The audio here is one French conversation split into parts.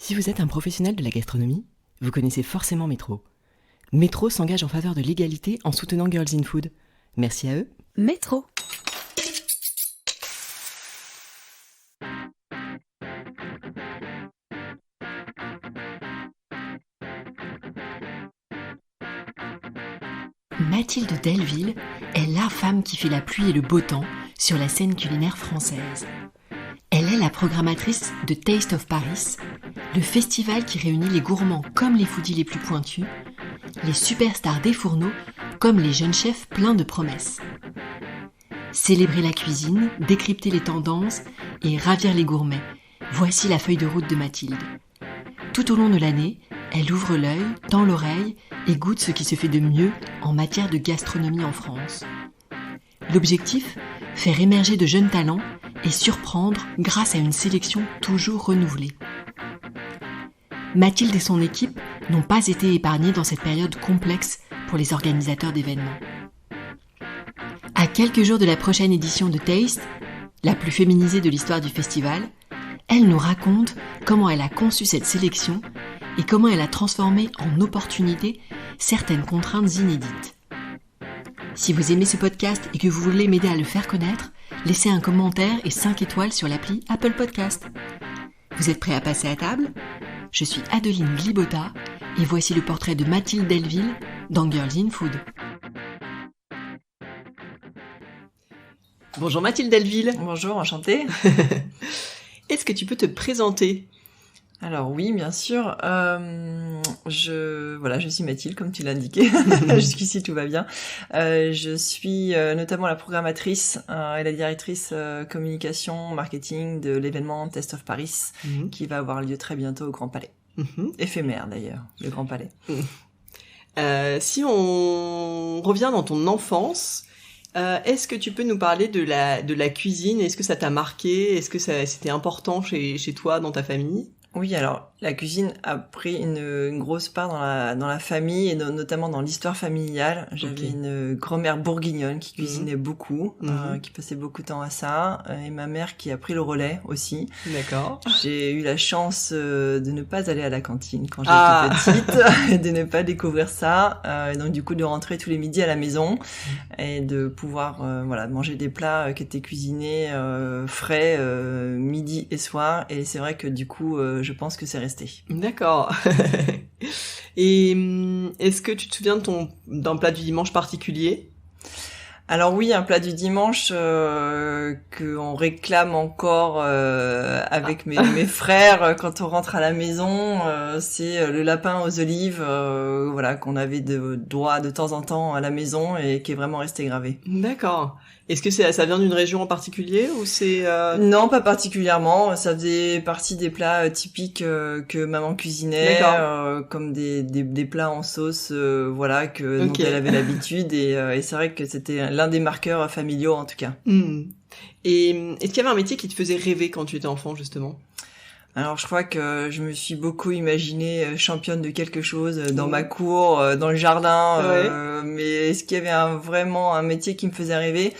Si vous êtes un professionnel de la gastronomie, vous connaissez forcément Métro. Métro s'engage en faveur de l'égalité en soutenant Girls in Food. Merci à eux. Métro. Mathilde Delville est la femme qui fait la pluie et le beau temps sur la scène culinaire française. Elle est la programmatrice de Taste of Paris, le festival qui réunit les gourmands comme les foodies les plus pointus, les superstars des fourneaux comme les jeunes chefs pleins de promesses. Célébrer la cuisine, décrypter les tendances et ravir les gourmets, voici la feuille de route de Mathilde. Tout au long de l'année, elle ouvre l'œil, tend l'oreille et goûte ce qui se fait de mieux en matière de gastronomie en France. L'objectif, faire émerger de jeunes talents et surprendre grâce à une sélection toujours renouvelée. Mathilde et son équipe n'ont pas été épargnées dans cette période complexe pour les organisateurs d'événements. À quelques jours de la prochaine édition de Taste, la plus féminisée de l'histoire du festival, elle nous raconte comment elle a conçu cette sélection et comment elle a transformé en opportunité certaines contraintes inédites. Si vous aimez ce podcast et que vous voulez m'aider à le faire connaître, laissez un commentaire et 5 étoiles sur l'appli Apple Podcast. Vous êtes prêts à passer à table ? Je suis Adeline Glibota et voici le portrait de Mathilde Delville dans Girls in Food. Bonjour Mathilde Delville. Bonjour, enchantée. Est-ce que tu peux te présenter ? Alors oui, bien sûr. Je suis Mathilde, comme tu l'as indiqué. Jusqu'ici, tout va bien. Je suis notamment la programmatrice et la directrice communication, marketing de l'événement Taste of Paris, qui va avoir lieu très bientôt au Grand Palais. Éphémère d'ailleurs, le Grand Palais. Si on revient dans ton enfance, est-ce que tu peux nous parler de la cuisine ? Est-ce que ça t'a marqué ? Est-ce que c'était important chez toi, dans ta famille ? Oui, alors la cuisine a pris une grosse part dans la famille et notamment dans l'histoire familiale. J'avais une grand-mère bourguignonne qui cuisinait beaucoup, qui passait beaucoup de temps à ça, et ma mère qui a pris le relais aussi. D'accord. J'ai eu la chance de ne pas aller à la cantine quand j'étais petite, et de ne pas découvrir ça, et donc du coup de rentrer tous les midis à la maison et de pouvoir manger des plats qui étaient cuisinés frais midi et soir. Et c'est vrai que du coup je pense que c'est resté. D'accord. Et est-ce que tu te souviens d'un plat du dimanche particulier ? Alors oui, un plat du dimanche que on réclame encore avec mes frères quand on rentre à la maison, c'est le lapin aux olives, qu'on avait droit de temps en temps à la maison et qui est vraiment resté gravé. D'accord. Est-ce que ça vient d'une région en particulier ou c'est Non, pas particulièrement. Ça faisait partie des plats typiques que maman cuisinait, comme des plats en sauce, dont elle avait l'habitude. Et c'est vrai que c'était l'un des marqueurs familiaux en tout cas. Et est-ce qu'il y avait un métier qui te faisait rêver quand tu étais enfant justement ? Alors je crois que je me suis beaucoup imaginée championne de quelque chose dans ma cour, dans le jardin, mais est-ce qu'il y avait vraiment un métier qui me faisait rêver ?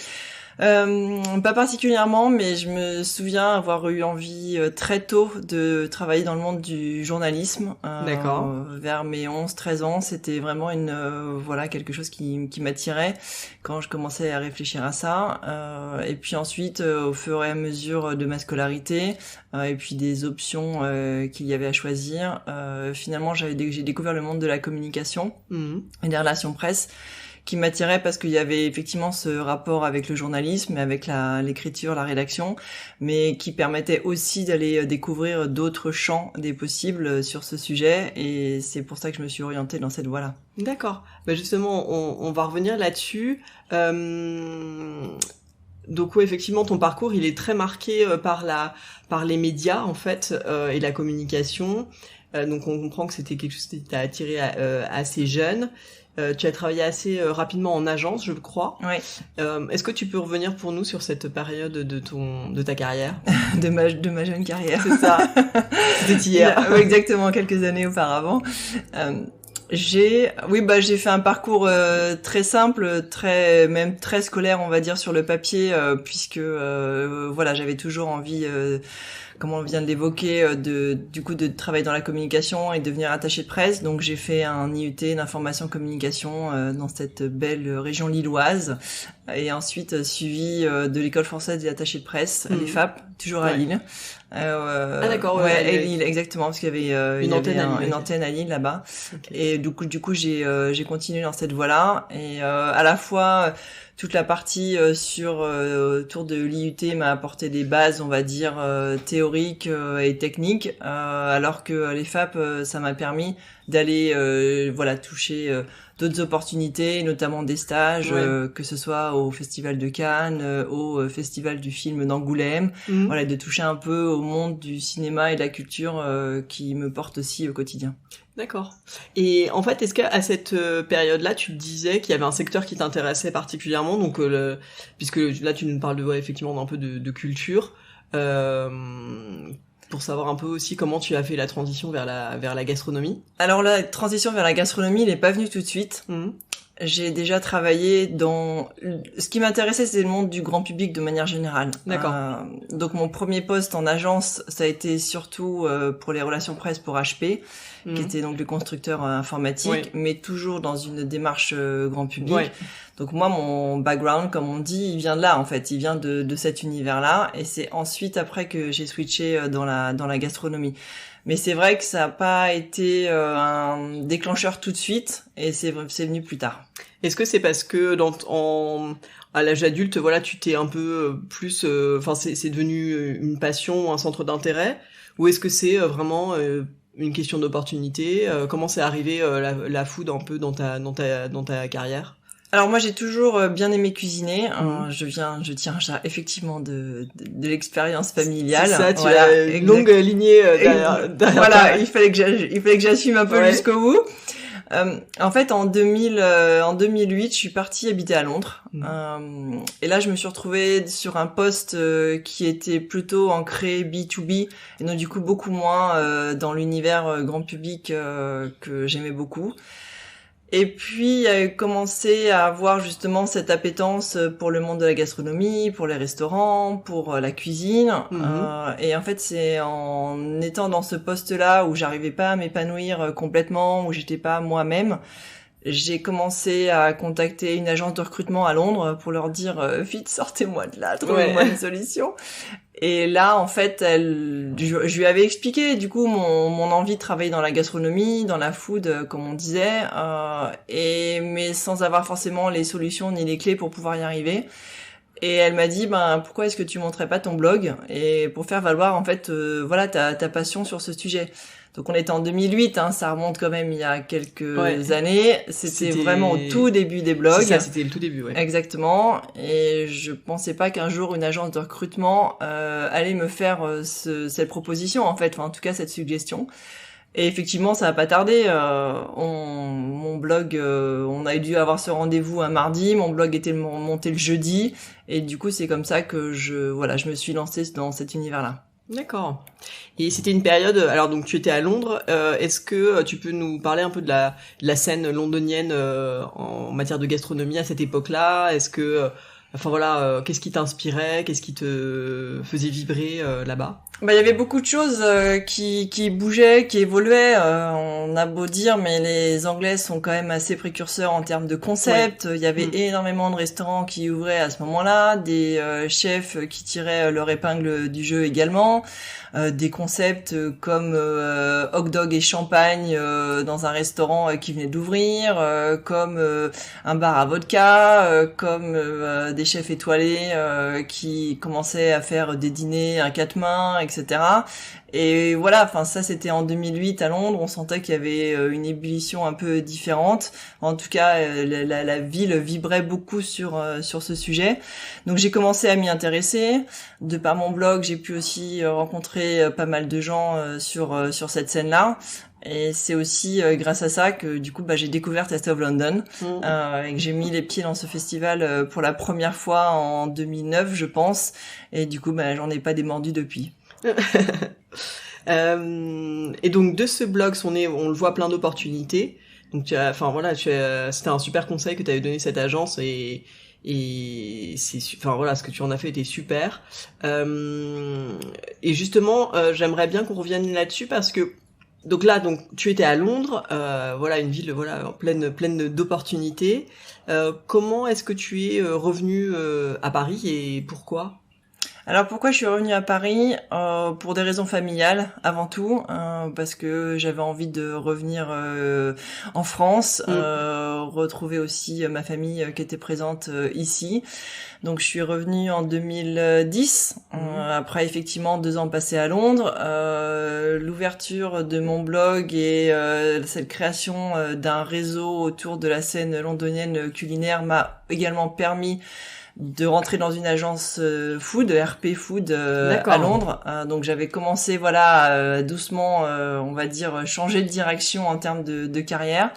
Pas particulièrement, mais je me souviens avoir eu envie très tôt de travailler dans le monde du journalisme. D'accord. Vers mes 11-13 ans, c'était vraiment quelque chose qui m'attirait quand je commençais à réfléchir à ça. Et puis ensuite, au fur et à mesure de ma scolarité, et puis des options qu'il y avait à choisir, finalement j'ai découvert le monde de la communication et des relations presse, qui m'attirait parce qu'il y avait effectivement ce rapport avec le journalisme, avec l'écriture, la rédaction, mais qui permettait aussi d'aller découvrir d'autres champs des possibles sur ce sujet, et c'est pour ça que je me suis orientée dans cette voie-là. D'accord. Justement, on va revenir là-dessus. Donc oui, effectivement, ton parcours, il est très marqué par les médias, en fait, et la communication. Donc on comprend que c'était quelque chose qui t'a attiré assez jeune. Tu as travaillé assez rapidement en agence, je crois. Oui. Est-ce que tu peux revenir pour nous sur cette période de ta carrière ? de ma jeune carrière. C'est ça. C'était hier. Oui, exactement, quelques années auparavant. J'ai fait un parcours très simple, même très scolaire, on va dire, sur le papier, puisque j'avais toujours envie comme on vient de l'évoquer, de travailler dans la communication et devenir attaché de presse. Donc j'ai fait un IUT d'information communication dans cette belle région lilloise, et ensuite suivi de l'école française des attachés de presse, l'EFAP, toujours à Lille. Ah d'accord, ouais, à Lille, exactement, parce qu'il y avait une antenne à Lille là-bas. Okay. Et du coup j'ai continué dans cette voie-là, et à la fois toute la partie autour de l'IUT m'a apporté des bases, on va dire théoriques et techniques, alors que l'EFAP ça m'a permis d'aller toucher d'autres opportunités, notamment des stages, que ce soit au Festival de Cannes, au Festival du film d'Angoulême, de toucher un peu au monde du cinéma et de la culture qui me porte aussi au quotidien. D'accord. Et en fait, est-ce qu'à cette période-là, tu te disais qu'il y avait un secteur qui t'intéressait particulièrement, donc puisque là tu nous parles effectivement d'un peu de culture, pour savoir un peu aussi comment tu as fait la transition vers la gastronomie. Alors la transition vers la gastronomie, elle n'est pas venue tout de suite. J'ai déjà travaillé dans... Ce qui m'intéressait, c'était le monde du grand public de manière générale. D'accord. Donc mon premier poste en agence, ça a été surtout pour les relations presse pour HP, qui était donc le constructeur informatique, mais toujours dans une démarche grand public. Donc moi, mon background, comme on dit, il vient de là, en fait. Il vient de cet univers-là, et c'est ensuite, après, que j'ai switché dans la gastronomie. Mais c'est vrai que ça n'a pas été un déclencheur tout de suite, et c'est venu plus tard. Est-ce que c'est parce que à l'âge adulte, voilà, tu t'es un peu plus, c'est devenu une passion, un centre d'intérêt, ou est-ce que c'est vraiment une question d'opportunité? Comment c'est arrivé la food un peu dans ta carrière? Alors moi j'ai toujours bien aimé cuisiner. Je tiens ça effectivement de l'expérience familiale. C'est ça, tu as une longue lignée derrière. Voilà, il fallait que j'assume un peu jusqu'au bout. En fait, en 2008, je suis partie habiter à Londres. Et là, je me suis retrouvée sur un poste qui était plutôt ancré B2B, et donc du coup beaucoup moins dans l'univers grand public que j'aimais beaucoup. Et puis, j'ai commencé à avoir justement cette appétence pour le monde de la gastronomie, pour les restaurants, pour la cuisine. Et en fait, c'est en étant dans ce poste-là où j'arrivais pas à m'épanouir complètement, où j'étais pas moi-même, j'ai commencé à contacter une agence de recrutement à Londres pour leur dire vite, sortez-moi de là, trouvez-moi une solution. Et là, en fait, je lui avais expliqué, du coup, mon envie de travailler dans la gastronomie, dans la food, comme on disait, mais sans avoir forcément les solutions ni les clés pour pouvoir y arriver. Et elle m'a dit, pourquoi est-ce que tu montrais pas ton blog, et pour faire valoir, en fait, ta passion sur ce sujet. Donc on était en 2008, ça remonte quand même il y a quelques années. C'était vraiment au tout début des blogs. C'est ça, c'était le tout début, Exactement. Et je pensais pas qu'un jour une agence de recrutement allait me faire cette proposition, en fait, enfin en tout cas cette suggestion. Et effectivement, ça n'a pas tardé. Mon blog, on a dû avoir ce rendez-vous un mardi. Mon blog était monté le jeudi, et du coup c'est comme ça que je me suis lancée dans cet univers-là. D'accord. Et c'était une période, alors donc tu étais à Londres, est-ce que tu peux nous parler un peu de la scène londonienne en matière de gastronomie à cette époque-là? Est-ce que, qu'est-ce qui t'inspirait? Qu'est-ce qui te faisait vibrer là-bas? Il y avait beaucoup de choses qui bougeaient, qui évoluaient. On a beau dire, mais les Anglais sont quand même assez précurseurs en termes de concept. Il y avait énormément de restaurants qui ouvraient à ce moment-là, des chefs qui tiraient leur épingle du jeu également, des concepts comme hot dog et champagne dans un restaurant qui venait d'ouvrir, comme un bar à vodka, comme des chefs étoilés qui commençaient à faire des dîners à quatre mains, etc. Et voilà, ça c'était en 2008 à Londres, on sentait qu'il y avait une ébullition un peu différente. En tout cas, la ville vibrait beaucoup sur ce sujet. Donc j'ai commencé à m'y intéresser. De par mon blog, j'ai pu aussi rencontrer pas mal de gens sur cette scène-là. Et c'est aussi grâce à ça que du coup j'ai découvert Taste of London et que j'ai mis les pieds dans ce festival pour la première fois en 2009, je pense. Et du coup j'en ai pas démordu depuis. Et donc de ce blog on le voit plein d'opportunités. Donc c'était un super conseil que tu avais donné cette agence, et et enfin voilà, ce que tu en as fait était super. Et justement, j'aimerais bien qu'on revienne là-dessus parce que donc tu étais à Londres, voilà une ville voilà en pleine d'opportunités. Comment est-ce que tu es revenu à Paris et pourquoi? Alors pourquoi je suis revenue à Paris? Pour des raisons familiales avant tout, parce que j'avais envie de revenir en France, retrouver aussi ma famille qui était présente ici. Donc je suis revenue en 2010, après effectivement 2 ans passés à Londres. L'ouverture de mon blog et cette création d'un réseau autour de la scène londonienne culinaire m'a également permis de rentrer dans une agence food, RP Food à Londres. Donc j'avais commencé doucement, on va dire, changer de direction en termes de carrière.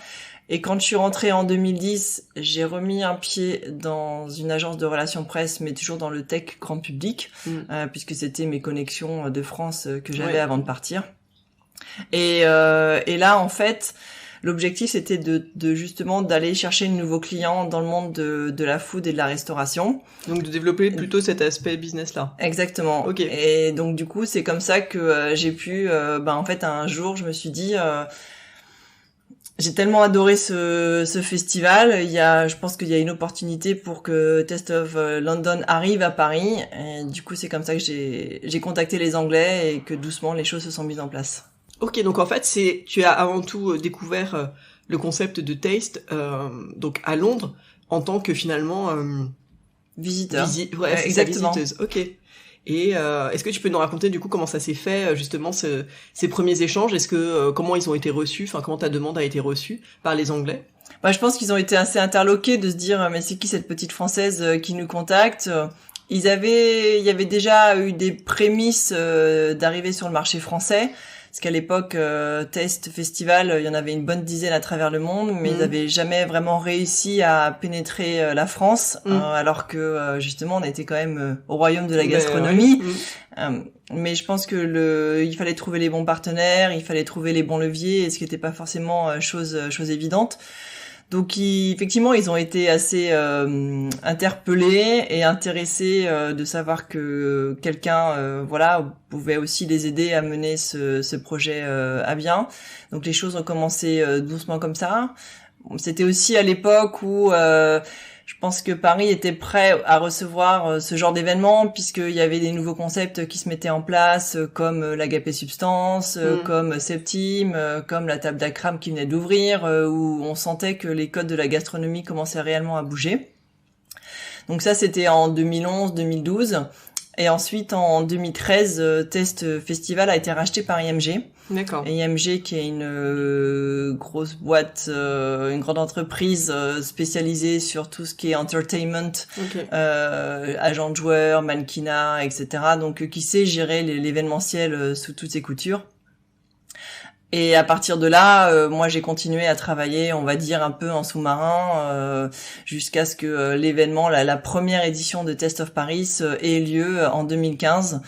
Et quand je suis rentrée en 2010, j'ai remis un pied dans une agence de relations presse, mais toujours dans le tech grand public, puisque c'était mes connexions de France que j'avais avant de partir. Et là, en fait, l'objectif, c'était de justement d'aller chercher de nouveaux clients dans le monde de la food et de la restauration. Donc de développer plutôt cet aspect business-là. Exactement. Ok. Et donc du coup, c'est comme ça que j'ai pu, en fait, un jour, je me suis dit, j'ai tellement adoré ce festival. Je pense qu'il y a une opportunité pour que Taste of London arrive à Paris. Et du coup, c'est comme ça que j'ai contacté les Anglais et que doucement les choses se sont mises en place. Ok, donc en fait, tu as avant tout découvert le concept de Taste donc à Londres en tant que finalement visiteur. Exactement. Visiteuse. Ok. Et est-ce que tu peux nous raconter du coup comment ça s'est fait justement ces premiers échanges? Est-ce que comment ils ont été reçus? Enfin, comment ta demande a été reçue par les Anglais? Je pense qu'ils ont été assez interloqués de se dire mais c'est qui cette petite Française qui nous contacte? Il y avait déjà eu des prémices d'arriver sur le marché français. Parce qu'à l'époque, Taste Festival, il y en avait une bonne dizaine à travers le monde, mais ils n'avaient jamais vraiment réussi à pénétrer la France, alors que justement, on était quand même au royaume de la gastronomie. Mais je pense que il fallait trouver les bons partenaires, il fallait trouver les bons leviers, ce qui n'était pas forcément chose évidente. Donc effectivement, ils ont été assez interpellés et intéressés de savoir que quelqu'un pouvait aussi les aider à mener ce projet à bien. Donc les choses ont commencé doucement comme ça. C'était aussi à l'époque où je pense que Paris était prêt à recevoir ce genre d'événement puisqu'il y avait des nouveaux concepts qui se mettaient en place comme l'Agapé Substance, comme Septime, comme la table d'Akram qui venait d'ouvrir où on sentait que les codes de la gastronomie commençaient réellement à bouger. Donc ça c'était en 2011-2012 et ensuite en 2013 Taste Festival a été racheté par IMG. D'accord. Et IMG qui est une grosse boîte, une grande entreprise spécialisée sur tout ce qui est entertainment, agent de joueurs, mannequinat, etc. Donc qui sait gérer l'événementiel sous toutes ses coutures. Et à partir de là, moi j'ai continué à travailler, on va dire un peu en sous-marin, jusqu'à ce que l'événement, la première édition de Taste of Paris ait lieu en 2015.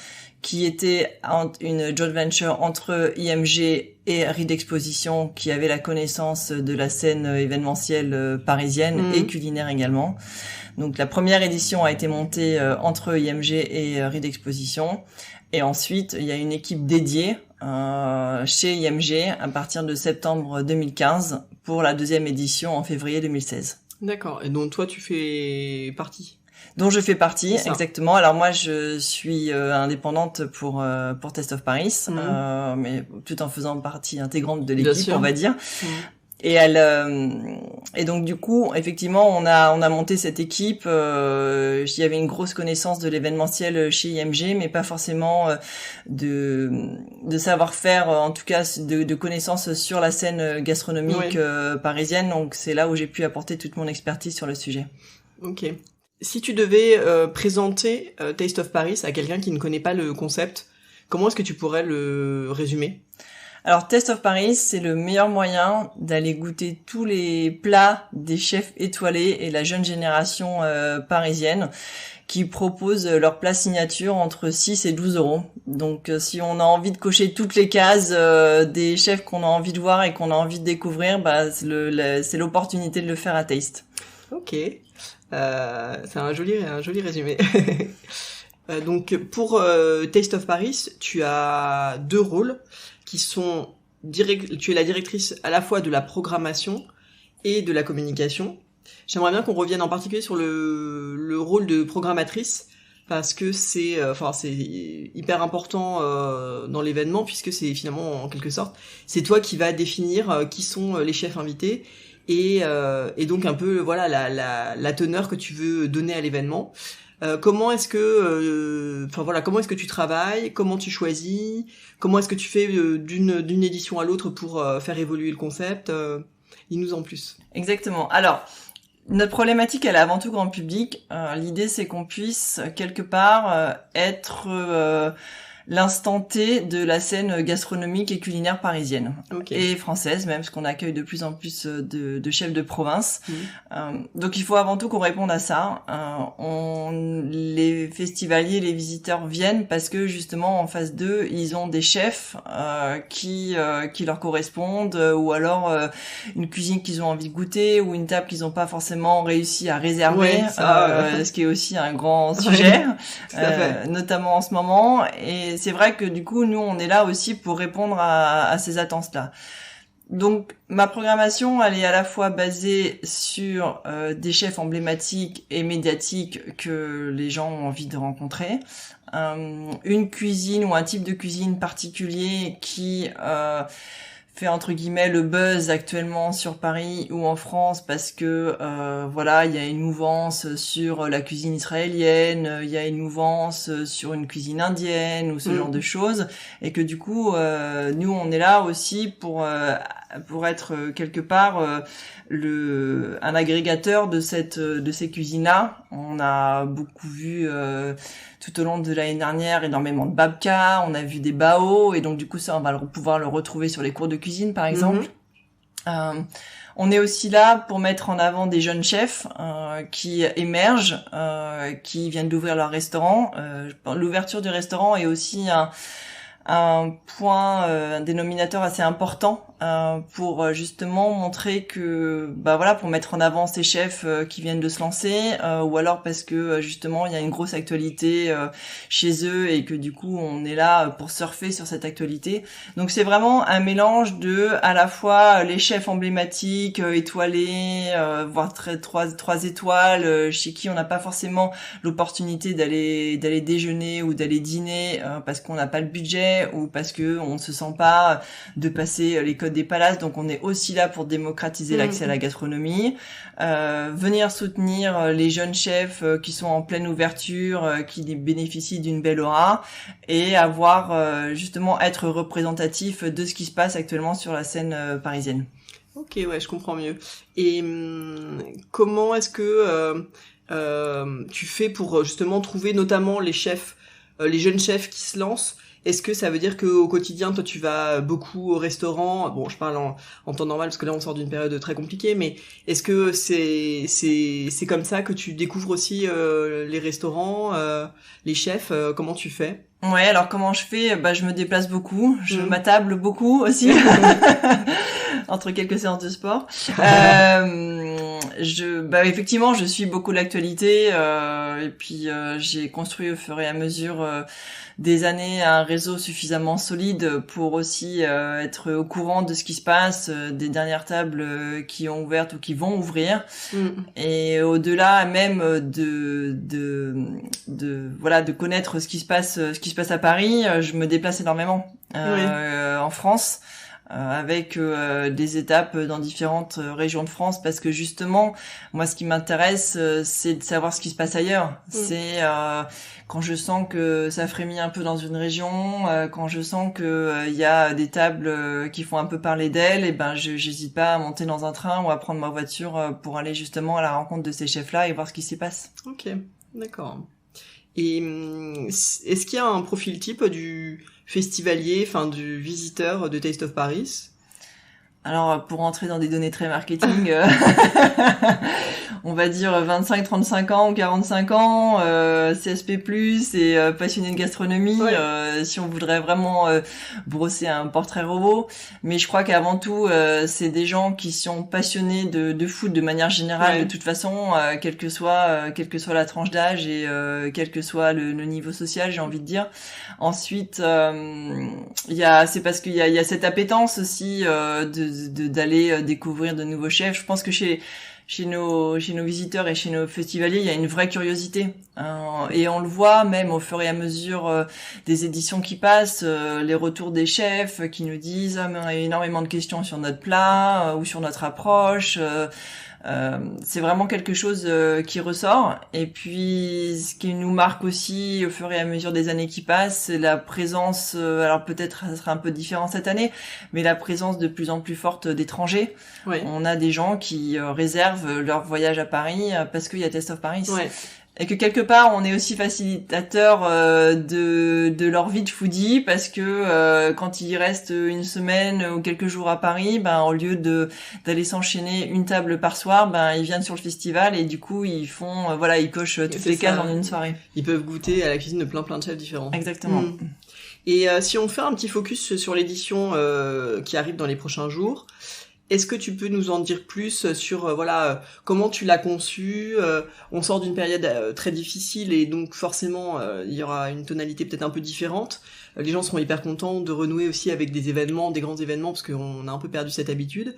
Qui était une joint venture entre IMG et Reed Exposition, qui avait la connaissance de la scène événementielle parisienne et culinaire également. Donc la première édition a été montée entre IMG et Reed Exposition. Et ensuite, il y a une équipe dédiée chez IMG à partir de septembre 2015 pour la deuxième édition en février 2016. D'accord. Et donc toi, tu fais partie? Dont je fais partie, exactement. Alors moi, je suis indépendante pour Taste of Paris, mais tout en faisant partie intégrante de l'équipe, on va dire. Et donc du coup, effectivement, on a monté cette équipe. Il y avait une grosse connaissance de l'événementiel chez IMG, mais pas forcément de savoir-faire, en tout cas de connaissances sur la scène gastronomique parisienne. Donc c'est là où j'ai pu apporter toute mon expertise sur le sujet. Ok. Si tu devais présenter Taste of Paris à quelqu'un qui ne connaît pas le concept, comment est-ce que tu pourrais le résumer? Alors, Taste of Paris, c'est le meilleur moyen d'aller goûter tous les plats des chefs étoilés et la jeune génération parisienne qui proposent leur plat signature entre 6 et 12 euros. Donc, si on a envie de cocher toutes les cases des chefs qu'on a envie de voir et qu'on a envie de découvrir, c'est l'opportunité de le faire à Taste. Ok. C'est un joli résumé. Donc pour Taste of Paris, tu as 2 rôles qui sont tu es la directrice à la fois de la programmation et de la communication. J'aimerais bien qu'on revienne en particulier sur le rôle de programmatrice parce que c'est hyper important dans l'événement puisque c'est finalement en quelque sorte c'est toi qui vas définir qui sont les chefs invités et donc un peu voilà la teneur que tu veux donner à l'événement. Comment est-ce que comment est-ce que tu travailles, comment tu choisis, comment est-ce que tu fais d'une édition à l'autre pour faire évoluer le concept, dis-nous en plus. Exactement. Alors notre problématique, elle est avant tout grand public. L'idée, c'est qu'on puisse quelque part être l'instant T de la scène gastronomique et culinaire parisienne et française même, parce qu'on accueille de plus en plus de chefs de province. Donc il faut avant tout qu'on réponde à ça. Les festivaliers, les visiteurs viennent parce que justement en face d'eux, ils ont des chefs qui leur correspondent, ou alors une cuisine qu'ils ont envie de goûter, ou une table qu'ils n'ont pas forcément réussi à réserver, ce qui est aussi un grand sujet, notamment en ce moment. Et c'est vrai que du coup, nous, on est là aussi pour répondre à ces attentes-là. Donc, ma programmation, elle est à la fois basée sur des chefs emblématiques et médiatiques que les gens ont envie de rencontrer. Une cuisine ou un type de cuisine particulier qui fait entre guillemets le buzz actuellement sur Paris ou en France parce que il y a une mouvance sur la cuisine israélienne, il y a une mouvance sur une cuisine indienne ou ce genre de choses, et que du coup nous on est là aussi pour être quelque part un agrégateur de ces cuisines-là. On a beaucoup vu tout au long de l'année dernière énormément de babka, on a vu des bao, et donc du coup ça on va pouvoir le retrouver sur les cours de cuisine par exemple. On est aussi là pour mettre en avant des jeunes chefs qui émergent, qui viennent d'ouvrir leur restaurant. L'ouverture du restaurant est aussi un point, un dénominateur assez important pour justement montrer que pour mettre en avant ces chefs qui viennent de se lancer, ou alors parce que justement il y a une grosse actualité chez eux et que du coup on est là pour surfer sur cette actualité. Donc c'est vraiment un mélange de à la fois les chefs emblématiques, étoilés, voire trois étoiles, chez qui on n'a pas forcément l'opportunité d'aller déjeuner ou d'aller dîner parce qu'on n'a pas le budget ou parce que on se sent pas de passer les codes des palaces. Donc on est aussi là pour démocratiser l'accès à la gastronomie, venir soutenir les jeunes chefs qui sont en pleine ouverture, qui bénéficient d'une belle aura, et avoir justement être représentatif de ce qui se passe actuellement sur la scène parisienne. Ok, ouais, je comprends mieux. Et comment est-ce que tu fais pour justement trouver notamment les chefs, les jeunes chefs qui se lancent? Est-ce que ça veut dire qu'au quotidien, toi, tu vas beaucoup au restaurant? Bon, je parle en temps normal parce que là, on sort d'une période très compliquée, mais est-ce que c'est comme ça que tu découvres aussi les restaurants, les chefs? Comment tu fais? Ouais, alors comment je fais? Je me déplace beaucoup, je m'attable beaucoup aussi entre quelques séances de sport. Effectivement, je suis beaucoup l'actualité et puis j'ai construit au fur et à mesure des années un réseau suffisamment solide pour aussi être au courant de ce qui se passe, des dernières tables qui ont ouvert ou qui vont ouvrir, et au-delà même de connaître ce qui se passe à Paris. Je me déplace énormément en France, avec des étapes dans différentes régions de France, parce que justement moi ce qui m'intéresse c'est de savoir ce qui se passe ailleurs. C'est quand je sens que ça frémit un peu dans une région, quand je sens que y a des tables qui font un peu parler d'elles, et j'hésite pas à monter dans un train ou à prendre ma voiture pour aller justement à la rencontre de ces chefs-là et voir ce qui s'y passe. Ok, d'accord. Et est-ce qu'il y a un profil type du festivalier, du visiteur de Taste of Paris? Alors, pour entrer dans des données très marketing, on va dire 25-35 ans ou 45 ans, CSP+, et passionné de gastronomie, si on voudrait vraiment brosser un portrait robot. Mais je crois qu'avant tout, c'est des gens qui sont passionnés de foot de manière générale, de toute façon, quelle que soit la tranche d'âge et quel que soit le niveau social, j'ai envie de dire. Ensuite, c'est parce qu'il y a cette appétence aussi d'aller découvrir de nouveaux chefs. Je pense que chez nos visiteurs et chez nos festivaliers, il y a une vraie curiosité. Et on le voit même au fur et à mesure des éditions qui passent, les retours des chefs qui nous disent mais on a énormément de questions sur notre plat ou sur notre approche. C'est vraiment quelque chose qui ressort. Et puis, ce qui nous marque aussi au fur et à mesure des années qui passent, c'est la présence, alors peut-être ça sera un peu différent cette année, mais la présence de plus en plus forte d'étrangers. Ouais. On a des gens qui réservent leur voyage à Paris parce qu'il y a Taste of Paris. Ouais. Et que quelque part on est aussi facilitateur de leur vie de foodie parce que quand ils restent une semaine ou quelques jours à Paris, au lieu d'aller s'enchaîner une table par soir, ils viennent sur le festival et du coup ils font ils cochent toutes les cases en une soirée. Ils peuvent goûter à la cuisine de plein de chefs différents. Exactement. Et si on fait un petit focus sur l'édition qui arrive dans les prochains jours, est-ce que tu peux nous en dire plus sur comment tu l'as conçu? On sort d'une période très difficile et donc forcément il y aura une tonalité peut-être un peu différente. Les gens seront hyper contents de renouer aussi avec des événements, des grands événements, parce qu'on a un peu perdu cette habitude.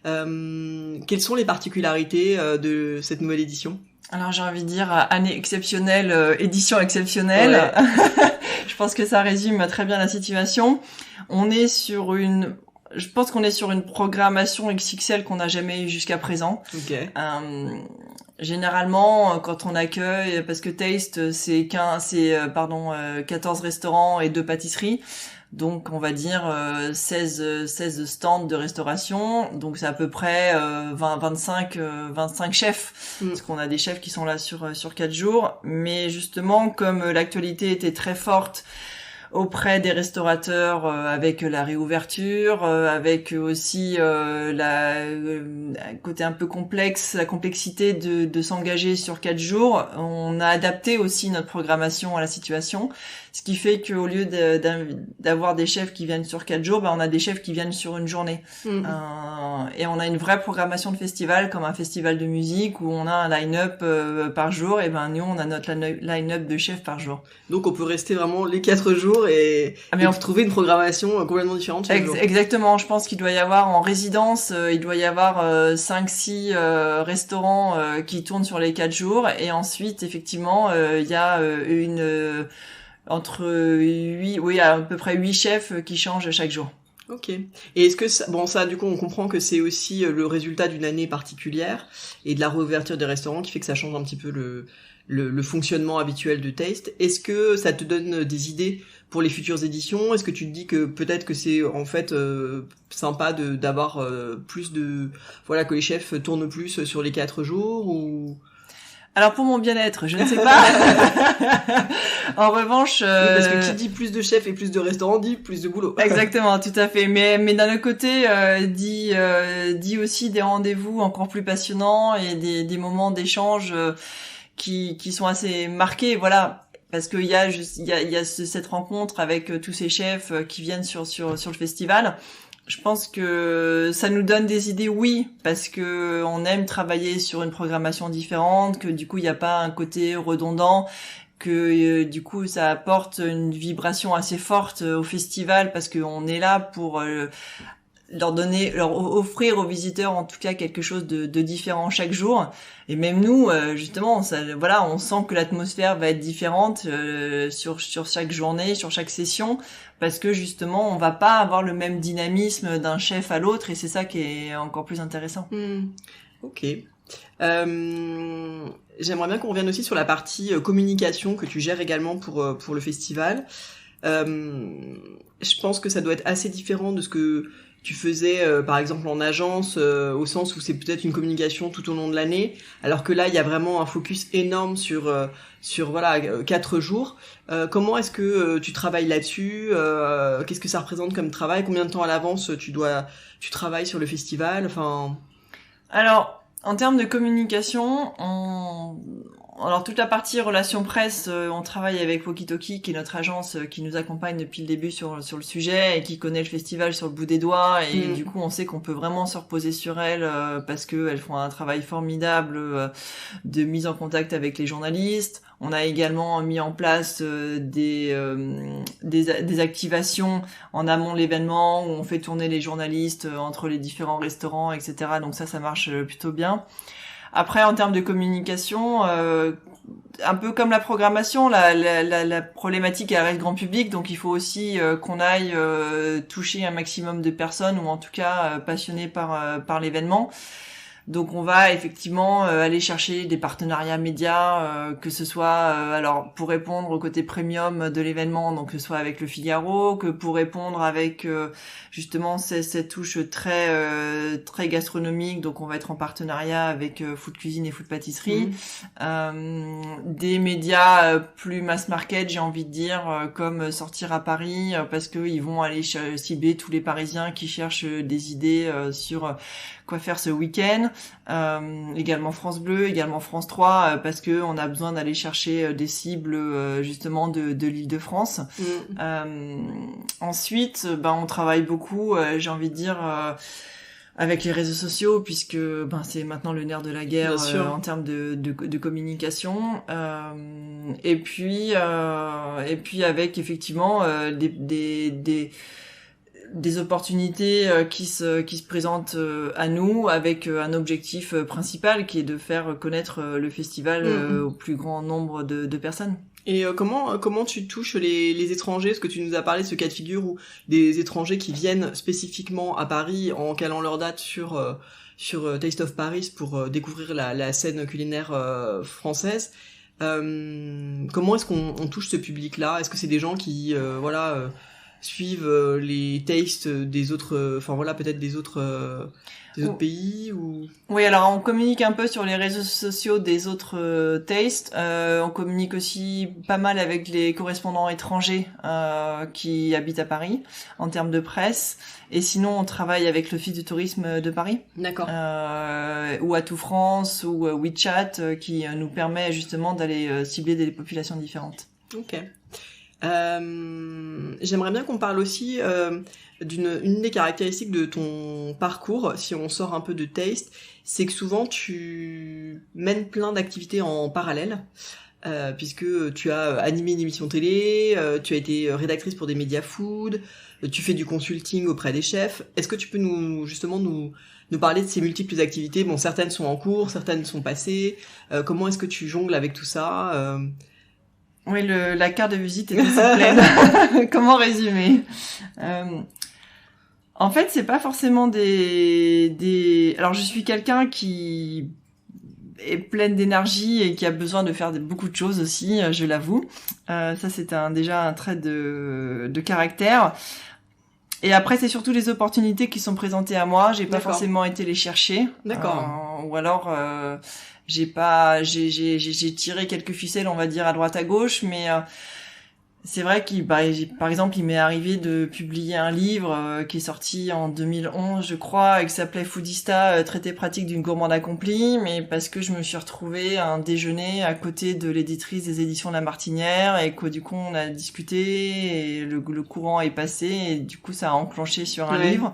Quelles sont les particularités de cette nouvelle édition? Alors j'ai envie de dire année exceptionnelle, édition exceptionnelle. Ouais. Je pense que ça résume très bien la situation. Je pense qu'on est sur une programmation XXL qu'on n'a jamais eu jusqu'à présent. Okay. Généralement, quand on accueille, parce que Taste, c'est 14 restaurants et 2 pâtisseries. Donc, on va dire 16 stands de restauration. Donc, c'est à peu près 25 chefs. Parce qu'on a des chefs qui sont là sur 4 jours. Mais justement, comme l'actualité était très forte auprès des restaurateurs avec la réouverture, avec aussi côté un peu complexe, la complexité de s'engager sur 4 jours, on a adapté aussi notre programmation à la situation, ce qui fait qu'au lieu d'avoir des chefs qui viennent sur 4 jours, on a des chefs qui viennent sur une journée. Et on a une vraie programmation de festival, comme un festival de musique où on a un line-up par jour, et nous on a notre line-up de chefs par jour. Donc on peut rester vraiment les 4 jours et trouver une programmation complètement différente chaque jour. Exactement, je pense qu'il doit y avoir en résidence, il doit y avoir 5-6 restaurants qui tournent sur les 4 jours, et ensuite effectivement il y a à peu près 8 chefs qui changent chaque jour. Ok. Et est-ce que ça du coup on comprend que c'est aussi le résultat d'une année particulière et de la réouverture des restaurants qui fait que ça change un petit peu le fonctionnement habituel de Taste. Est-ce que ça te donne des idées pour les futures éditions? Est-ce que tu te dis que peut-être que c'est en fait sympa d'avoir plus que les chefs tournent plus sur les 4 jours ou... Alors pour mon bien-être, je ne sais pas. En revanche, parce que qui dit plus de chefs et plus de restaurants dit plus de boulot. Exactement, tout à fait. Mais d'un autre côté, dit aussi des rendez-vous encore plus passionnants et des moments d'échange qui sont assez marqués. Voilà, parce qu'il y a cette rencontre avec tous ces chefs qui viennent sur le festival. Je pense que ça nous donne des idées, oui, parce que on aime travailler sur une programmation différente, que du coup il n'y a pas un côté redondant, que du coup ça apporte une vibration assez forte au festival, parce qu'on est là pour leur offrir aux visiteurs en tout cas quelque chose de différent chaque jour. Et même nous, justement, on sent que l'atmosphère va être différente sur chaque journée, sur chaque session, parce que justement, on va pas avoir le même dynamisme d'un chef à l'autre, et c'est ça qui est encore plus intéressant. Ok. J'aimerais bien qu'on revienne aussi sur la partie communication que tu gères également pour le festival. Je pense que ça doit être assez différent de ce que tu faisais par exemple en agence, au sens où c'est peut-être une communication tout au long de l'année, alors que là il y a vraiment un focus énorme sur 4 jours. Comment est-ce que tu travailles là-dessus? Qu'est-ce que ça représente comme travail? Combien de temps à l'avance tu travailles sur le festival? Alors En termes de communication, alors toute la partie relations presse, on travaille avec Walkie-Talkie, qui est notre agence qui nous accompagne depuis le début sur le sujet et qui connaît le festival sur le bout des doigts. Et du coup, on sait qu'on peut vraiment se reposer sur elles parce que elles font un travail formidable de mise en contact avec les journalistes. On a également mis en place des activations en amont de l'événement où on fait tourner les journalistes entre les différents restaurants, etc. Donc ça marche plutôt bien. Après, en termes de communication, un peu comme la programmation, la problématique elle reste grand public, donc il faut aussi qu'on aille toucher un maximum de personnes ou en tout cas passionnés par l'événement. Donc on va effectivement aller chercher des partenariats médias, que ce soit alors pour répondre au côté premium de l'événement, donc que ce soit avec le Figaro, que pour répondre avec justement cette touche très très gastronomique, donc on va être en partenariat avec Food Cuisine et Food Pâtisserie, des médias plus mass market, j'ai envie de dire, comme Sortir à Paris, parce que ils vont aller cibler tous les Parisiens qui cherchent des idées sur quoi faire ce week-end. Également France Bleu, également France 3, parce que on a besoin d'aller chercher des cibles justement de l'Île-de-France. Ensuite, on travaille beaucoup, j'ai envie de dire, avec les réseaux sociaux, puisque c'est maintenant le nerf de la guerre en termes de communication. Et puis avec effectivement des opportunités qui se présentent à nous avec un objectif principal qui est de faire connaître le festival au plus grand nombre de personnes. Et comment tu touches les étrangers? Parce que tu nous as parlé de ce cas de figure où des étrangers qui viennent spécifiquement à Paris en calant leur date sur Taste of Paris pour découvrir la scène culinaire française. Comment est-ce qu'on touche ce public-là? Est-ce que c'est des gens qui suivent les tastes des autres, peut-être des autres pays ou... Oui, alors on communique un peu sur les réseaux sociaux des autres tastes. On communique aussi pas mal avec les correspondants étrangers qui habitent à Paris en termes de presse. Et sinon, on travaille avec l'Office du tourisme de Paris. D'accord. Ou Atout France ou WeChat qui nous permet justement d'aller cibler des populations différentes. Ok. J'aimerais bien qu'on parle aussi d'une des caractéristiques de ton parcours, si on sort un peu de Taste, c'est que souvent tu mènes plein d'activités en parallèle, puisque tu as animé une émission télé, tu as été rédactrice pour des médias food, tu fais du consulting auprès des chefs. Est-ce que tu peux nous parler de ces multiples activités? Bon, certaines sont en cours, certaines sont passées. Comment est-ce que tu jongles avec tout ça? Oui, la carte de visite est assez pleine. Comment résumer? En fait, c'est pas forcément Alors, je suis quelqu'un qui est pleine d'énergie et qui a besoin de faire beaucoup de choses aussi, je l'avoue. Ça, c'est déjà un trait de caractère. Et après, c'est surtout les opportunités qui sont présentées à moi. J'ai pas forcément été les chercher. D'accord. Ou alors, j'ai tiré quelques ficelles, on va dire, à droite à gauche, mais c'est vrai par exemple, il m'est arrivé de publier un livre qui est sorti en 2011, je crois, et qui s'appelait Foodista, traité pratique d'une gourmande accomplie, mais parce que je me suis retrouvée à un déjeuner à côté de l'éditrice des éditions La Martinière, et que du coup on a discuté, et le courant est passé, et du coup ça a enclenché sur un livre.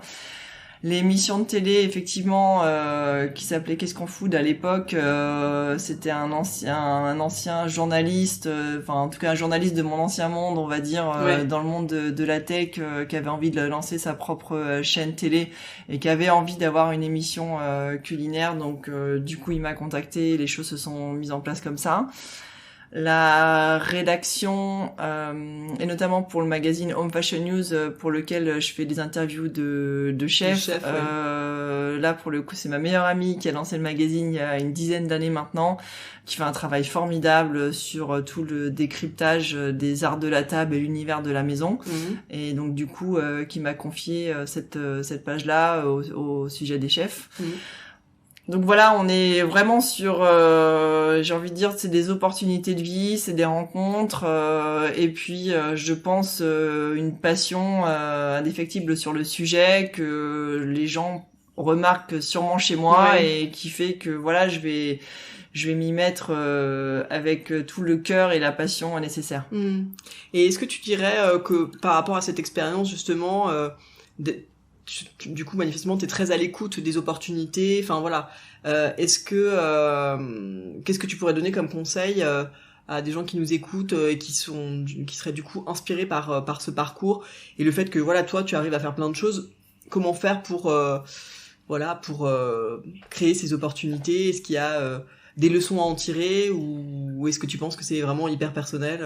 L'émission de télé, effectivement, qui s'appelait Qu'est-ce qu'on food à l'époque, c'était un ancien journaliste, en tout cas un journaliste de mon ancien monde, on va dire, dans le monde de la tech, qui avait envie de lancer sa propre chaîne télé et qui avait envie d'avoir une émission culinaire. Donc, du coup, il m'a contacté, les choses se sont mises en place comme ça. La rédaction, et notamment pour le magazine Home Fashion News, pour lequel je fais des interviews de chefs. Là, pour le coup, c'est ma meilleure amie qui a lancé le magazine il y a une dizaine d'années maintenant, qui fait un travail formidable sur tout le décryptage des arts de la table et l'univers de la maison. Et donc, du coup, qui m'a confié cette page-là au sujet des chefs. Donc voilà, on est vraiment sur, j'ai envie de dire, c'est des opportunités de vie, c'est des rencontres, et puis je pense une passion indéfectible sur le sujet que les gens remarque sûrement chez moi Ouais. et qui fait que voilà, je vais m'y mettre avec tout le cœur et la passion nécessaire. Et est-ce que tu dirais que par rapport à cette expérience justement, du coup manifestement t'es très à l'écoute des opportunités, enfin voilà, est-ce que qu'est-ce que tu pourrais donner comme conseil à des gens qui nous écoutent et qui seraient du coup inspirés par ce parcours et le fait que voilà toi tu arrives à faire plein de choses, comment faire pour créer ces opportunités, est-ce qu'il y a des leçons à en tirer ou est-ce que tu penses que c'est vraiment hyper personnel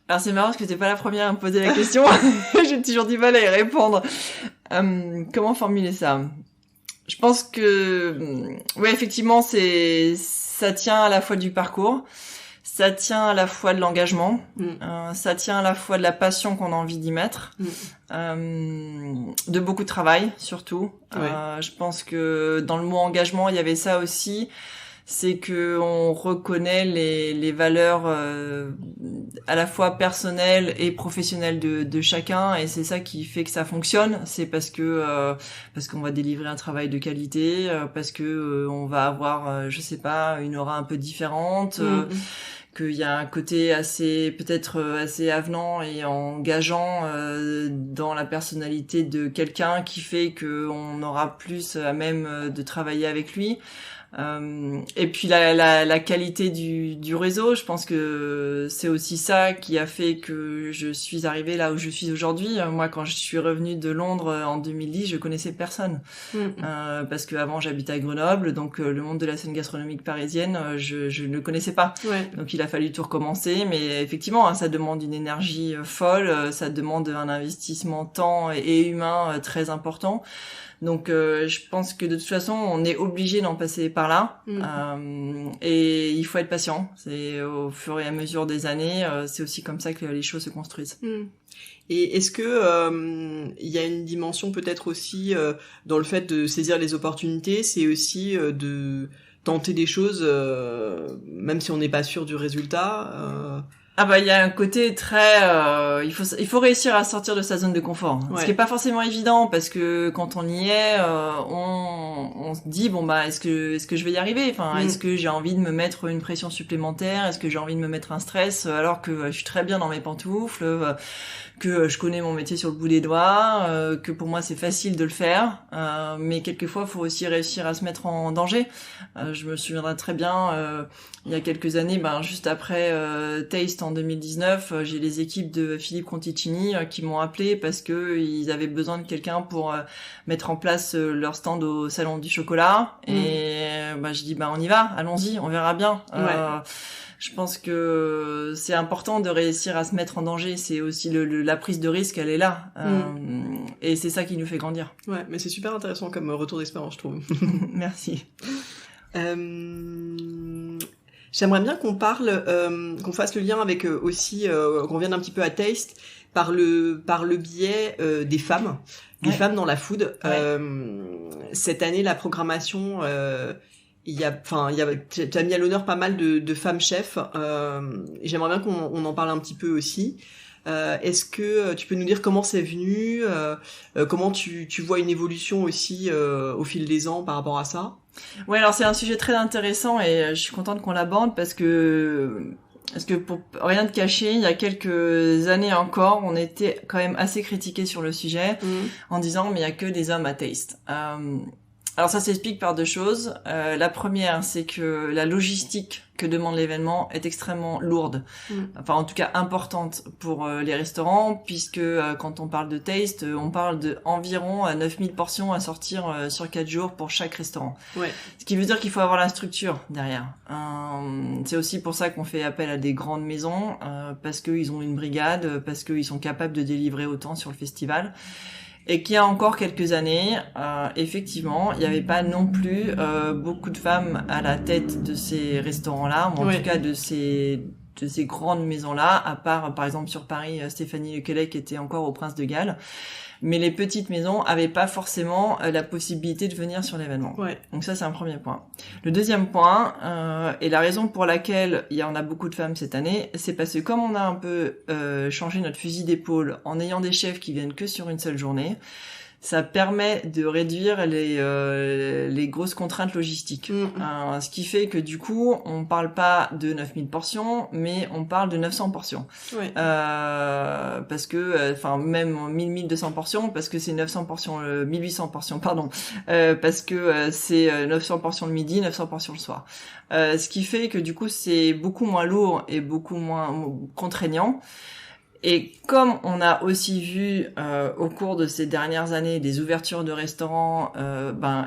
Alors c'est marrant parce que t'es pas la première à me poser la question. J'ai toujours du mal à y répondre. Comment formuler ça? Je pense que ouais, effectivement, ça tient à la fois du parcours, ça tient à la fois de l'engagement, ça tient à la fois de la passion qu'on a envie d'y mettre, de beaucoup de travail surtout. Ouais. Je pense que dans le mot engagement, il y avait ça aussi. C'est que on reconnaît les valeurs à la fois personnelles et professionnelles de chacun, et c'est ça qui fait que ça fonctionne. C'est parce qu'on va délivrer un travail de qualité, parce que on va avoir je sais pas, une aura un peu différente, qu'il y a un côté peut-être assez avenant et engageant dans la personnalité de quelqu'un qui fait que on aura plus à même de travailler avec lui. Et puis la qualité du réseau, je pense que c'est aussi ça qui a fait que je suis arrivée là où je suis aujourd'hui. Moi, quand je suis revenue de Londres en 2010, je connaissais personne, parce que avant j'habitais à Grenoble, donc le monde de la scène gastronomique parisienne, je ne le connaissais pas. Ouais. Donc il a fallu tout recommencer, mais effectivement, ça demande une énergie folle, ça demande un investissement temps et humain très important. Donc je pense que de toute façon on est obligé d'en passer par là, et il faut être patient. C'est au fur et à mesure des années, c'est aussi comme ça que les choses se construisent. Et est-ce que il y a une dimension peut-être aussi dans le fait de saisir les opportunités, c'est aussi de tenter des choses même si on n'est pas sûr du résultat Ah bah il y a un côté très il faut réussir à sortir de sa zone de confort. Ouais. Ce qui est pas forcément évident parce que quand on y est on se dit bon bah est-ce que je vais y arriver, enfin est-ce que j'ai envie de me mettre une pression supplémentaire, est-ce que j'ai envie de me mettre un stress alors que je suis très bien dans mes pantoufles, que je connais mon métier sur le bout des doigts, que pour moi c'est facile de le faire, mais quelquefois il faut aussi réussir à se mettre en danger. Je me souviendrai très bien il y a quelques années, juste après Taste en 2019, j'ai les équipes de Philippe Conticini qui m'ont appelé parce que ils avaient besoin de quelqu'un pour mettre en place leur stand au Salon du Chocolat. Et je dis on y va, allons-y, on verra bien. Je pense que c'est important de réussir à se mettre en danger. C'est aussi la prise de risque, elle est là. Et c'est ça qui nous fait grandir. Ouais, mais c'est super intéressant comme retour d'expérience, je trouve. Merci. J'aimerais bien qu'on qu'on fasse le lien avec aussi, qu'on revienne un petit peu à Taste par le biais des femmes, femmes dans la food. Ouais. Cette année, la programmation, tu as mis à l'honneur pas mal de femmes chefs. Et j'aimerais bien qu'on en parle un petit peu aussi. Est-ce que tu peux nous dire comment c'est venu, comment tu vois une évolution aussi au fil des ans par rapport à ça? Ouais, alors c'est un sujet très intéressant et je suis contente qu'on l'aborde parce que pour rien de cacher, il y a quelques années encore, on était quand même assez critiqués sur le sujet en disant mais il y a que des hommes à Taste. Alors ça s'explique par deux choses. La première, c'est que la logistique que demande l'événement est extrêmement lourde. Enfin, en tout cas, importante pour les restaurants, puisque quand on parle de Taste, on parle de environ 9000 portions à sortir sur 4 jours pour chaque restaurant. Ouais. Ce qui veut dire qu'il faut avoir la structure derrière. C'est aussi pour ça qu'on fait appel à des grandes maisons, parce qu'ils ont une brigade, parce qu'ils sont capables de délivrer autant sur le festival. Et qu'il y a encore quelques années, effectivement, il n'y avait pas non plus beaucoup de femmes à la tête de ces restaurants-là, ou en tout cas de ces grandes maisons-là, à part, par exemple, sur Paris, Stéphanie Lequelec qui était encore au Prince de Galles. Mais les petites maisons avaient pas forcément la possibilité de venir sur l'événement. Ouais. Donc ça, c'est un premier point. Le deuxième point, et la raison pour laquelle il y en a beaucoup de femmes cette année, c'est parce que comme on a un peu changé notre fusil d'épaule en ayant des chefs qui viennent que sur une seule journée, ça permet de réduire les grosses contraintes logistiques. Ce qui fait que du coup, on parle pas de 9000 portions, mais on parle de 900 portions. Ouais. Parce que, enfin, même 1200 portions, parce que c'est 900 portions, 1800 portions, pardon, parce que c'est 900 portions le midi, 900 portions le soir. Ce qui fait que du coup, c'est beaucoup moins lourd et beaucoup moins contraignant. Et comme on a aussi vu au cours de ces dernières années des ouvertures de restaurants,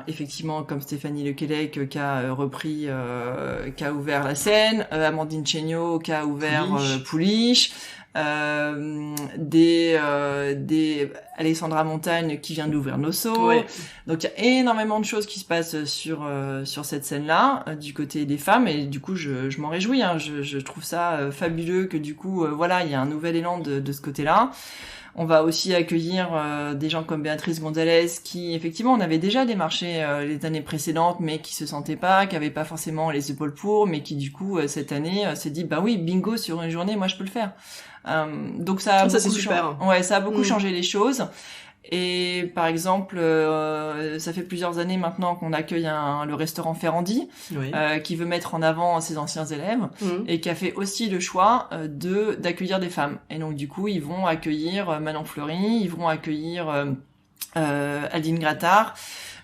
effectivement comme Stéphanie Lequelec qui a qui a ouvert la Seine, Amandine Chéniaud qui a ouvert Pouliche, des Alexandra Montagne qui vient d'ouvrir Nosso. Ouais. Donc il y a énormément de choses qui se passent sur cette scène-là du côté des femmes, et du coup je m'en réjouis, hein. Je trouve ça fabuleux que du coup il y a un nouvel élan de ce côté-là. On va aussi accueillir des gens comme Béatrice Gonzalez qui, effectivement, on avait déjà démarché les années précédentes, mais qui se sentait pas, qui avait pas forcément les épaules pour, mais qui du coup cette année s'est dit bah oui, bingo, sur une journée, moi je peux le faire. Donc ça a c'est super. ça a beaucoup changé les choses. Et par exemple, ça fait plusieurs années maintenant qu'on accueille le restaurant Ferrandi, qui veut mettre en avant ses anciens élèves, et qui a fait aussi le choix d'accueillir des femmes. Et donc du coup, ils vont accueillir Manon Fleury, ils vont accueillir Adeline Grattard,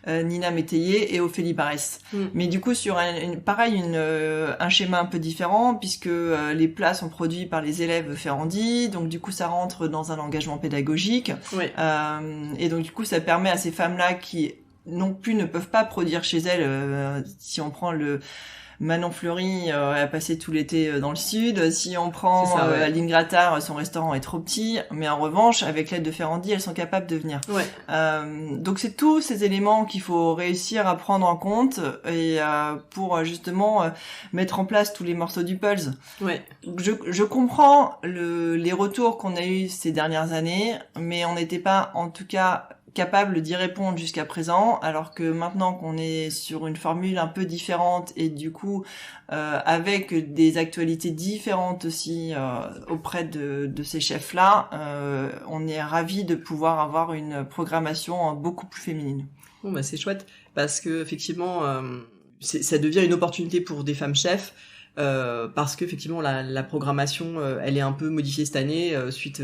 Nina Métayer et Ophélie Barès. Mais du coup sur un schéma un peu différent, puisque les plats sont produits par les élèves Ferrandi, donc du coup ça rentre dans un engagement pédagogique, et donc du coup ça permet à ces femmes-là qui non plus ne peuvent pas produire chez elles, si on prend Manon Fleury a passé tout l'été dans le sud. Si on prend Adeline Grattard, son restaurant est trop petit, mais en revanche, avec l'aide de Ferrandi, elles sont capables de venir. Donc c'est tous ces éléments qu'il faut réussir à prendre en compte, et pour justement mettre en place tous les morceaux du puzzle. Je comprends les retours qu'on a eu ces dernières années, mais on n'était pas, en tout cas, capable d'y répondre jusqu'à présent, alors que maintenant qu'on est sur une formule un peu différente, et du coup avec des actualités différentes aussi auprès de ces chefs-là, on est ravis de pouvoir avoir une programmation beaucoup plus féminine. Bon, bah c'est chouette, parce que effectivement ça devient une opportunité pour des femmes chefs, parce que effectivement la programmation elle est un peu modifiée cette année suite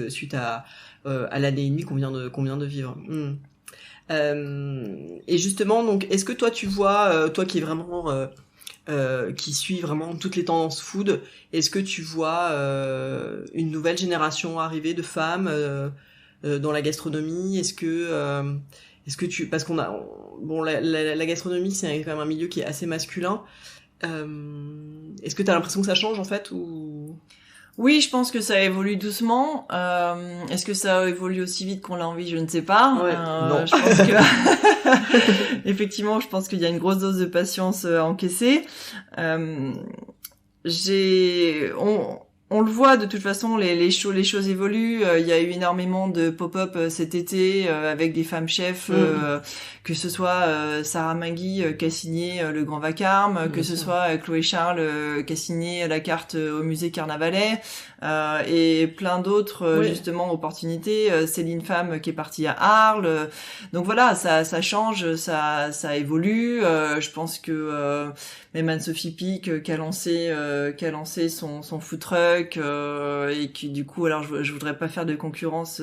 à l'année et demie qu'on vient de vivre. Et justement, donc, est-ce que toi tu vois, toi qui est vraiment qui suit vraiment toutes les tendances food, est-ce que tu vois une nouvelle génération arriver de femmes dans la gastronomie? Est-ce que tu, parce qu'on a, bon, la gastronomie c'est quand même un milieu qui est assez masculin. Est-ce que t'as l'impression que ça change en fait, ou? Oui, je pense que ça évolue doucement. Est-ce que ça évolue aussi vite qu'on l'a envie? Je ne sais pas. Non. Je pense que effectivement, je pense qu'il y a une grosse dose de patience à encaisser. On le voit de toute façon, les choses évoluent. Il y a eu énormément de pop-up cet été avec des femmes chefs, que ce soit Sarah Magui qui a signé le Grand Vacarme, que ce soit Chloé Charles qui a signé la carte au musée Carnavalet, et plein d'autres justement opportunités. Céline Femme qui est partie à Arles. Donc voilà, ça change, ça évolue. Je pense que même Anne-Sophie Pic qui a lancé son food truck, et qui du coup, alors je voudrais pas faire de concurrence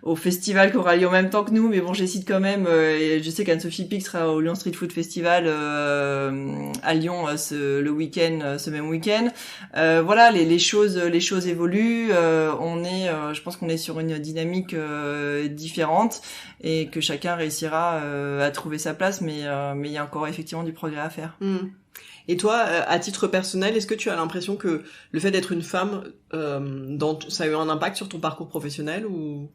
au festival qui aura lieu en même temps que nous, mais bon, j'hésite quand même, et je sais qu'Anne-Sophie Pic sera au Lyon Street Food Festival à Lyon ce même week-end. Voilà, les choses évoluent. Je pense qu'on est sur une dynamique différente, et que chacun réussira à trouver sa place, mais il y a encore effectivement du progrès à faire. Et toi, à titre personnel, est-ce que tu as l'impression que le fait d'être une femme, ça a eu un impact sur ton parcours professionnel, ou?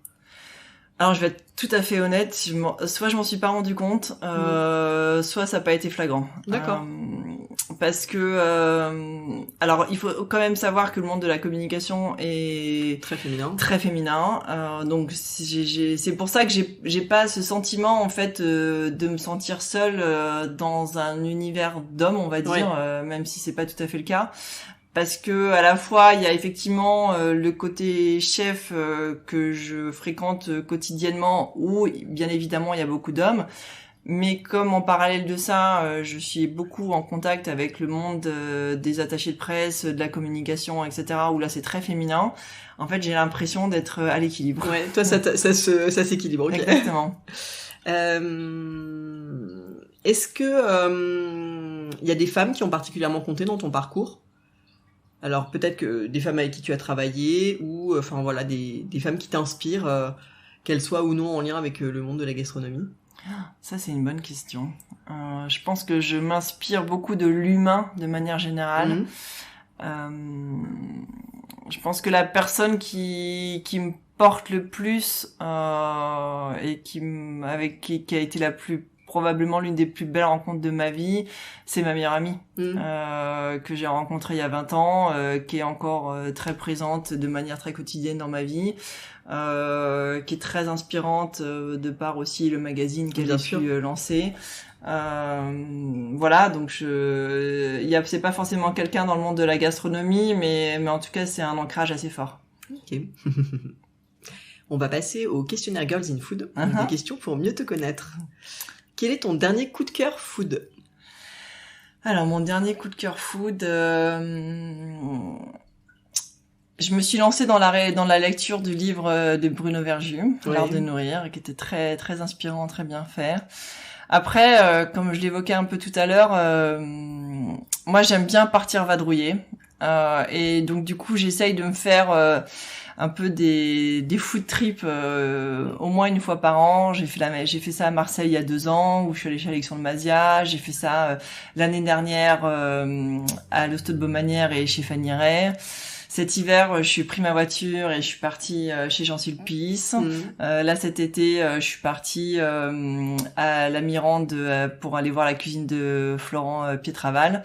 Alors je vais être tout à fait honnête, soit je m'en suis pas rendu compte, soit ça n'a pas été flagrant. D'accord. Parce que alors il faut quand même savoir que le monde de la communication est très féminin. Très féminin. Donc c'est pour ça que j'ai pas ce sentiment en fait de me sentir seule dans un univers d'hommes, on va dire, même si c'est pas tout à fait le cas. parce que à la fois il y a effectivement le côté chef que je fréquente quotidiennement, où bien évidemment il y a beaucoup d'hommes. Mais comme en parallèle de ça, je suis beaucoup en contact avec le monde des attachés de presse, de la communication, etc., où là c'est très féminin. En fait, j'ai l'impression d'être à l'équilibre. Ouais, toi ça s'équilibre. Okay. Exactement. Est-ce que y a des femmes qui ont particulièrement compté dans ton parcours ? Alors peut-être que des femmes avec qui tu as travaillé, ou enfin voilà des femmes qui t'inspirent, qu'elles soient ou non en lien avec le monde de la gastronomie. Ça, c'est une bonne question. Je pense que je m'inspire beaucoup de l'humain de manière générale. Je pense que la personne qui me porte le plus et qui a été probablement l'une des plus belles rencontres de ma vie, c'est ma meilleure amie que j'ai rencontrée il y a 20 ans, qui est encore très présente de manière très quotidienne dans ma vie. Qui est très inspirante de par aussi le magazine qu'elle a pu lancer. Voilà, donc c'est pas forcément quelqu'un dans le monde de la gastronomie, mais en tout cas c'est un ancrage assez fort. Ok. On va passer au questionnaire Girls in Food, des questions pour mieux te connaître. Quel est ton dernier coup de cœur food ? Alors mon dernier coup de cœur food, je me suis lancée dans la lecture du livre de Bruno Vergiu, L'art de nourrir, qui était très très inspirant, très bien fait. Après, comme je l'évoquais un peu tout à l'heure, moi j'aime bien partir vadrouiller, et donc du coup j'essaye de me faire un peu des food trips au moins une fois par an. J'ai fait ça à Marseille il y a 2 ans, où je suis allée chez Alexandre Mazia. J'ai fait ça l'année dernière à l'Hosto de Baumanière et chez Fanny Ray. Cet hiver, je suis pris ma voiture et je suis partie chez Jean-Sulpice. Là, cet été, je suis partie à la Mirande pour aller voir la cuisine de Florent Pietraval.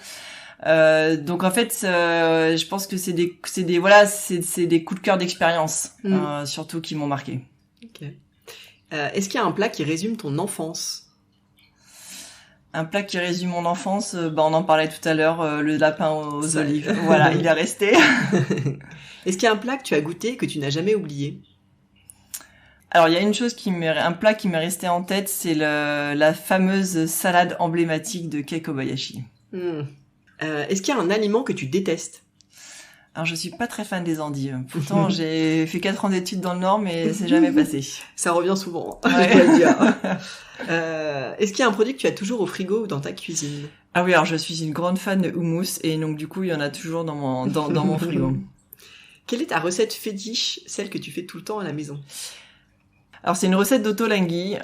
Donc en fait, je pense que c'est des coups de cœur d'expérience, surtout qui m'ont marqué. Okay. Est-ce qu'il y a un plat qui résume ton enfance ? Un plat qui résume mon enfance, on en parlait tout à l'heure, le lapin aux olives. Voilà, il est resté. Est-ce qu'il y a un plat que tu as goûté et que tu n'as jamais oublié ? Alors, il y a une chose un plat qui m'est resté en tête, c'est la fameuse salade emblématique de Kei Kobayashi. Est-ce qu'il y a un aliment que tu détestes ? Alors, je suis pas très fan des endives. Pourtant, j'ai fait 4 ans d'études dans le Nord, mais c'est jamais passé. Ça revient souvent, je dois le dire. Est-ce qu'il y a un produit que tu as toujours au frigo ou dans ta cuisine ? Ah oui, alors je suis une grande fan de houmous, et donc du coup, il y en a toujours dans mon frigo. Quelle est ta recette fétiche, celle que tu fais tout le temps à la maison ? Alors c'est une recette d'Ottolenghi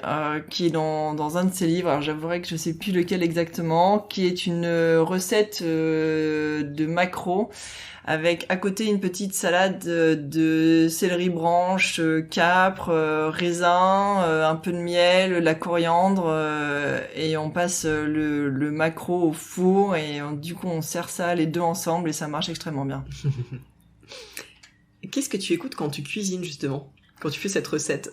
qui est dans un de ses livres. Alors j'avouerai que je sais plus lequel exactement, qui est une recette de maquereau avec à côté une petite salade de céleri branche, capre, raisin, un peu de miel, la coriandre, et on passe le maquereau au four et du coup on sert ça les deux ensemble et ça marche extrêmement bien. Qu'est-ce que tu écoutes quand tu cuisines justement, quand tu fais cette recette ?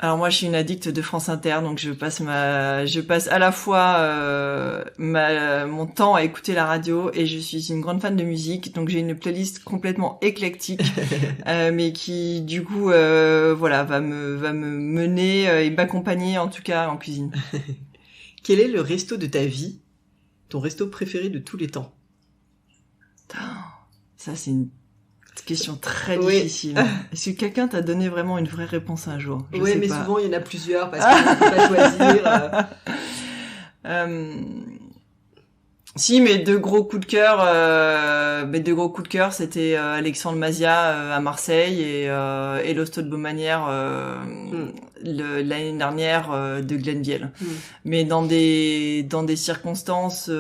Alors moi je suis une addict de France Inter, donc je passe à la fois mon temps à écouter la radio et je suis une grande fan de musique, donc j'ai une playlist complètement éclectique, mais qui du coup va me mener et m'accompagner en tout cas en cuisine. Quel est le resto de ta vie, ton resto préféré de tous les temps ? Ça c'est une question très difficile. Est-ce que quelqu'un t'a donné vraiment une vraie réponse un jour ? Oui, mais souvent il y en a plusieurs parce qu'on ne peut pas choisir. Si, mes deux gros coups de cœur, c'était Alexandre Mazia à Marseille et l'Hosto de Baumanière l'année dernière de Glenville. Mais dans des circonstances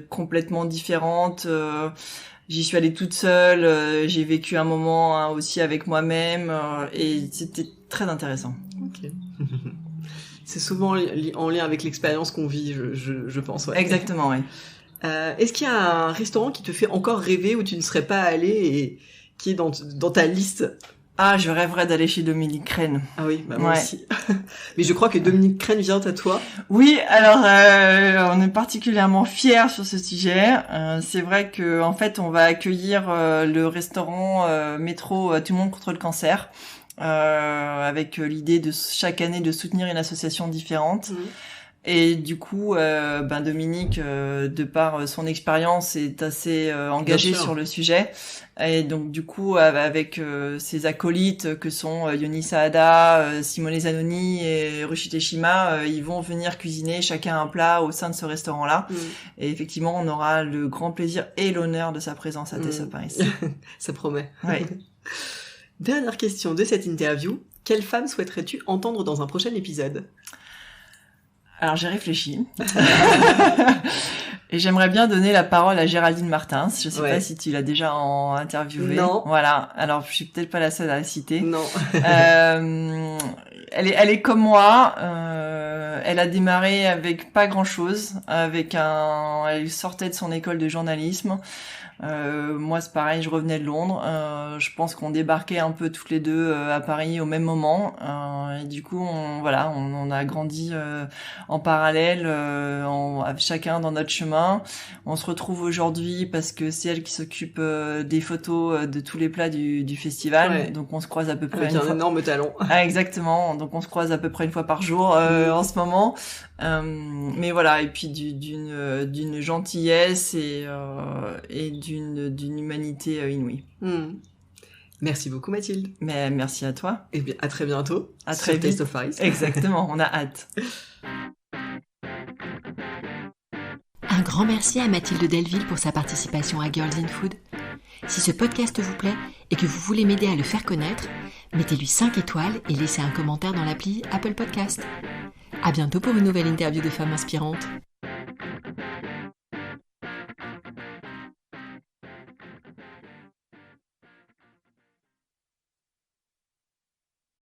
complètement différentes. J'y suis allée toute seule, j'ai vécu un moment aussi avec moi-même et c'était très intéressant. Ok. C'est souvent en lien avec l'expérience qu'on vit, je pense. Ouais. Exactement, oui. Est-ce qu'il y a un restaurant qui te fait encore rêver où tu ne serais pas allé et qui est dans ta liste ? Ah, je rêverais d'aller chez Dominique Crène. Ah oui, bah moi Ouais. aussi. Mais je crois que Dominique Crène vient à toi. Oui, alors on est particulièrement fiers sur ce sujet. C'est vrai que en fait, on va accueillir le restaurant métro Tout le monde contre le cancer, avec l'idée de chaque année de soutenir une association différente. Et du coup, Dominique, de par son expérience, est assez engagé Bien sûr. sur le sujet. Et donc, du coup, avec ses acolytes que sont Yoni Saada, Simone Zanoni et Rushite Shima, ils vont venir cuisiner chacun un plat au sein de ce restaurant-là. Et effectivement, on aura le grand plaisir et l'honneur de sa présence à Taste of Paris. Ça promet. Ouais. Dernière question de cette interview. Quelle femme souhaiterais-tu entendre dans un prochain épisode? Alors j'ai réfléchi et j'aimerais bien donner la parole à Géraldine Martins. Je sais pas si tu l'as déjà interviewée. Non. Voilà. Alors je suis peut-être pas la seule à la citer. Non. Elle est comme moi. Elle a démarré avec pas grand chose. Elle sortait de son école de journalisme. Moi c'est pareil, je revenais de Londres. Je pense qu'on débarquait un peu toutes les deux à Paris au même moment. Et du coup, on a grandi en parallèle, chacun dans notre chemin. On se retrouve aujourd'hui parce que c'est elle qui s'occupe des photos de tous les plats du festival. Ouais. Donc on se croise à peu près Avec un énorme talon. Ah, exactement. Donc on se croise à peu près une fois par jour en ce moment. Mais voilà, et puis d'une gentillesse et d'une humanité inouïe. Merci beaucoup Mathilde. Mais merci à toi. Et bien à très bientôt. À très sur vite. Taste of Paris. Exactement, on a hâte. Un grand merci à Mathilde Delville pour sa participation à Girls in Food. Si ce podcast vous plaît et que vous voulez m'aider à le faire connaître, mettez-lui 5 étoiles et laissez un commentaire dans l'appli Apple Podcast. À bientôt pour une nouvelle interview de femmes inspirantes.